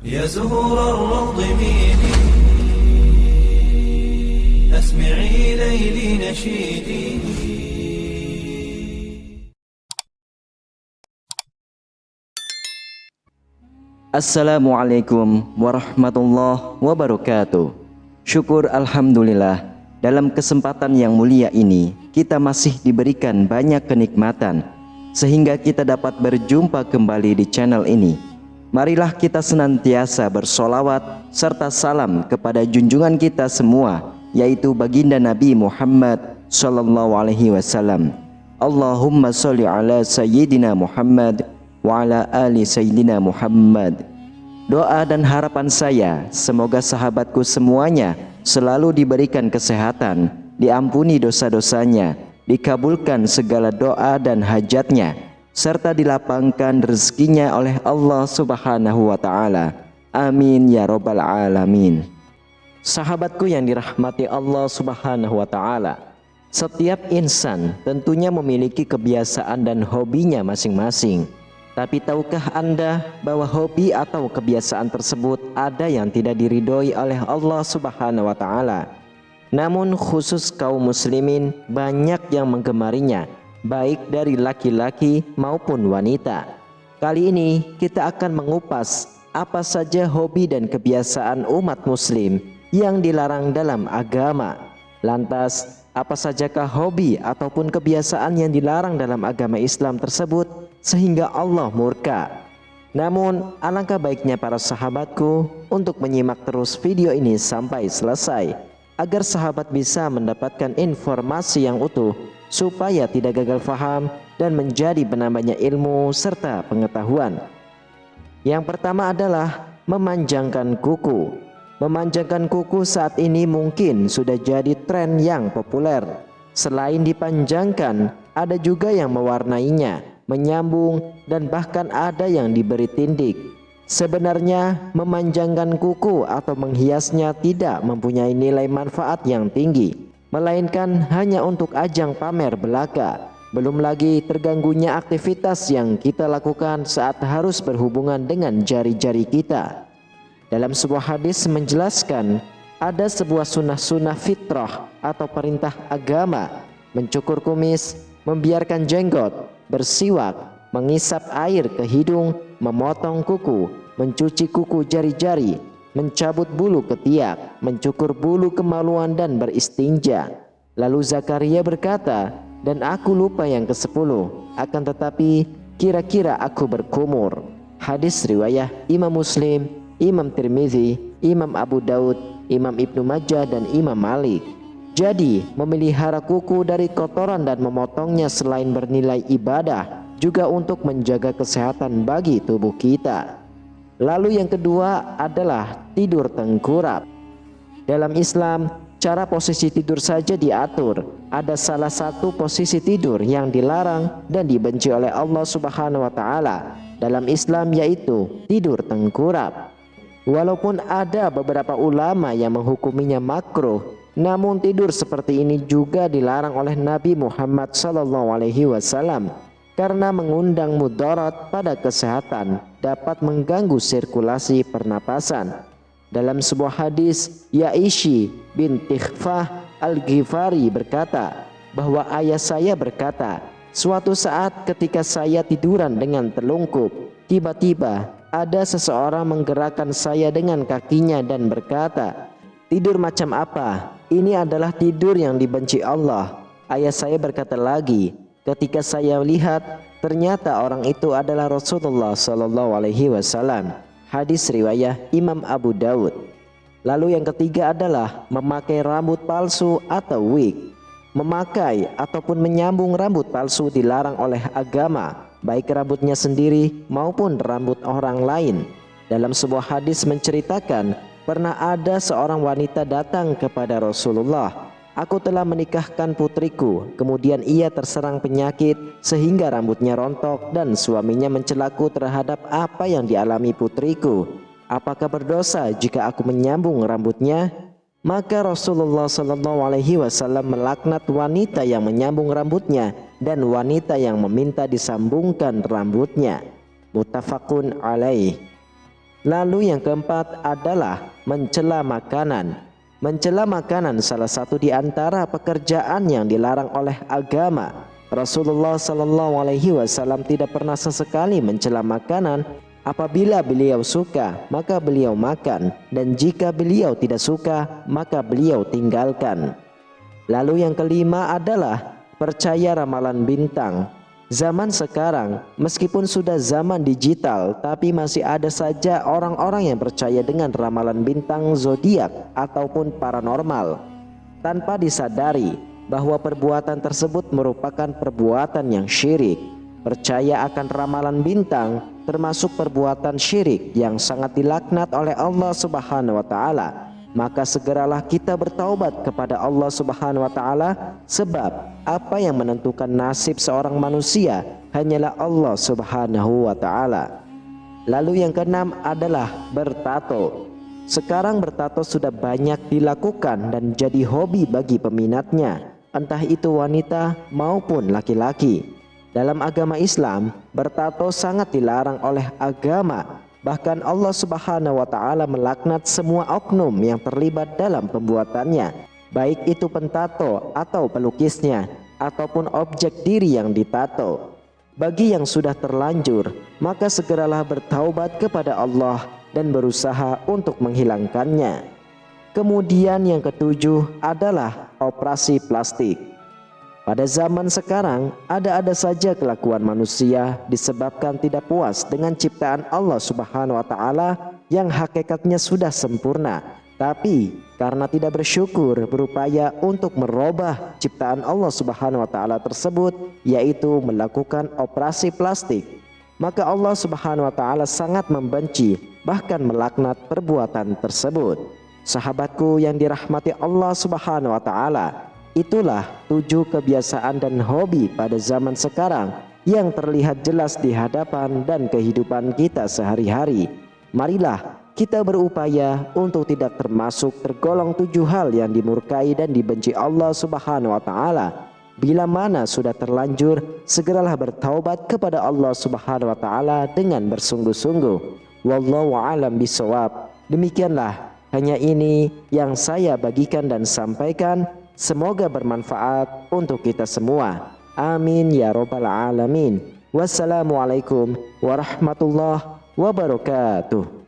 يا زهور الروض ميدي أسمعي ليلي نشيدي. Assalamualaikum warahmatullahi wabarakatuh. Syukur alhamdulillah, dalam kesempatan yang mulia ini kita masih diberikan banyak kenikmatan sehingga kita dapat berjumpa kembali di channel ini. Marilah kita senantiasa bersolawat serta salam kepada junjungan kita semua, yaitu baginda Nabi Muhammad sallallahu alaihi wasallam. Allahumma sholli ala sayyidina Muhammad wa ala ali sayyidina Muhammad. Doa dan harapan saya, semoga sahabatku semuanya selalu diberikan kesehatan, diampuni dosa-dosanya, dikabulkan segala doa dan hajatnya, serta dilapangkan rezekinya oleh Allah Subhanahu wa Ta'ala. Amin ya Rabbal Alamin. Sahabatku yang dirahmati Allah Subhanahu wa Ta'ala, setiap insan tentunya memiliki kebiasaan dan hobinya masing-masing. Tapi tahukah Anda bahwa hobi atau kebiasaan tersebut ada yang tidak diridhoi oleh Allah Subhanahu wa Ta'ala? Namun khusus kaum muslimin banyak yang menggemarinya, baik dari laki-laki maupun wanita. Kali ini kita akan mengupas apa saja hobi dan kebiasaan umat muslim yang dilarang dalam agama. Lantas, apa sajakah hobi ataupun kebiasaan yang dilarang dalam agama Islam tersebut sehingga Allah murka? Namun alangkah baiknya para sahabatku untuk menyimak terus video ini sampai selesai, agar sahabat bisa mendapatkan informasi yang utuh, supaya tidak gagal faham dan menjadi penambahnya ilmu serta pengetahuan. Yang pertama adalah memanjangkan kuku. Memanjangkan kuku saat ini mungkin sudah jadi tren yang populer. Selain dipanjangkan, ada juga yang mewarnainya, menyambung, dan bahkan ada yang diberi tindik. Sebenarnya memanjangkan kuku atau menghiasnya tidak mempunyai nilai manfaat yang tinggi, melainkan hanya untuk ajang pamer belaka. Belum lagi terganggunya aktivitas yang kita lakukan saat harus berhubungan dengan jari-jari kita. Dalam sebuah hadis menjelaskan, ada sebuah sunnah-sunnah fitrah atau perintah agama: mencukur kumis, membiarkan jenggot, bersiwak, mengisap air ke hidung, memotong kuku, mencuci kuku jari-jari, mencabut bulu ketiak, mencukur bulu kemaluan, dan beristinja. Lalu Zakaria berkata, dan aku lupa yang ke-10, akan tetapi kira-kira aku berkumur. Hadis riwayah Imam Muslim, Imam Tirmizi, Imam Abu Daud, Imam Ibnu Majah, dan Imam Malik. Jadi memelihara kuku dari kotoran dan memotongnya selain bernilai ibadah, juga untuk menjaga kesehatan bagi tubuh kita. Lalu yang kedua adalah tidur tengkurap. Dalam Islam, cara posisi tidur saja diatur. Ada salah satu posisi tidur yang dilarang dan dibenci oleh Allah Subhanahu wa Ta'ala dalam Islam, yaitu tidur tengkurap. Walaupun ada beberapa ulama yang menghukuminya makruh, namun tidur seperti ini juga dilarang oleh Nabi Muhammad SAW karena mengundang mudarat pada kesehatan, dapat mengganggu sirkulasi pernapasan. Dalam sebuah hadis, Yaishi bin Tikhfah Al-Ghifari berkata bahwa ayah saya berkata, suatu saat ketika saya tiduran dengan telungkup, tiba-tiba ada seseorang menggerakkan saya dengan kakinya dan berkata, tidur macam apa? Ini adalah tidur yang dibenci Allah. Ayah saya berkata lagi, ketika saya lihat, ternyata orang itu adalah Rasulullah Sallallahu Alaihi Wasallam. Hadis riwayah Imam Abu Daud. Lalu yang ketiga adalah memakai rambut palsu atau wig. Memakai ataupun menyambung rambut palsu dilarang oleh agama, baik rambutnya sendiri maupun rambut orang lain. Dalam sebuah hadis menceritakan, pernah ada seorang wanita datang kepada Rasulullah. Aku telah menikahkan putriku, kemudian ia terserang penyakit sehingga rambutnya rontok dan suaminya mencelaku terhadap apa yang dialami putriku. Apakah berdosa jika aku menyambung rambutnya? Maka Rasulullah SAW melaknat wanita yang menyambung rambutnya dan wanita yang meminta disambungkan rambutnya. Muttafaqun alaih. Lalu yang keempat adalah mencela makanan. Mencela makanan salah satu di antara pekerjaan yang dilarang oleh agama. Rasulullah SAW tidak pernah sesekali mencela makanan. Apabila beliau suka, maka beliau makan, dan jika beliau tidak suka, maka beliau tinggalkan. Lalu yang kelima adalah percaya ramalan bintang. Zaman sekarang, meskipun sudah zaman digital, tapi masih ada saja orang-orang yang percaya dengan ramalan bintang, zodiak, ataupun paranormal, tanpa disadari bahwa perbuatan tersebut merupakan perbuatan yang syirik. Percaya akan ramalan bintang termasuk perbuatan syirik yang sangat dilaknat oleh Allah Subhanahu wa taala. Maka segeralah kita bertaubat kepada Allah Subhanahu wa taala, sebab apa yang menentukan nasib seorang manusia hanyalah Allah Subhanahu wa taala. Lalu yang keenam adalah bertato. Sekarang bertato sudah banyak dilakukan dan jadi hobi bagi peminatnya, entah itu wanita maupun laki-laki. Dalam agama Islam, bertato sangat dilarang oleh agama. Bahkan Allah Subhanahu wa taala melaknat semua oknum yang terlibat dalam pembuatannya, baik itu pentato atau pelukisnya, ataupun objek diri yang ditato. Bagi yang sudah terlanjur, maka segeralah bertaubat kepada Allah dan berusaha untuk menghilangkannya. Kemudian yang ketujuh adalah operasi plastik. Pada zaman sekarang, ada-ada saja kelakuan manusia disebabkan tidak puas dengan ciptaan Allah Subhanahu wa taala yang hakikatnya sudah sempurna, tapi karena tidak bersyukur berupaya untuk merubah ciptaan Allah Subhanahu wa taala tersebut, yaitu melakukan operasi plastik. Maka Allah Subhanahu wa taala sangat membenci, bahkan melaknat perbuatan tersebut. Sahabatku yang dirahmati Allah Subhanahu wa taala, itulah 7 kebiasaan dan hobi pada zaman sekarang yang terlihat jelas di hadapan dan kehidupan kita sehari-hari. Marilah kita berupaya untuk tidak termasuk tergolong 7 hal yang dimurkai dan dibenci Allah Subhanahu wa taala. Bila mana sudah terlanjur, segeralah bertaubat kepada Allah Subhanahu wa taala dengan bersungguh-sungguh. Wallahu a'lam bishawab. Demikianlah, hanya ini yang saya bagikan dan sampaikan. Semoga bermanfaat untuk kita semua. Amin ya rabbal alamin. Wassalamualaikum warahmatullahi wabarakatuh.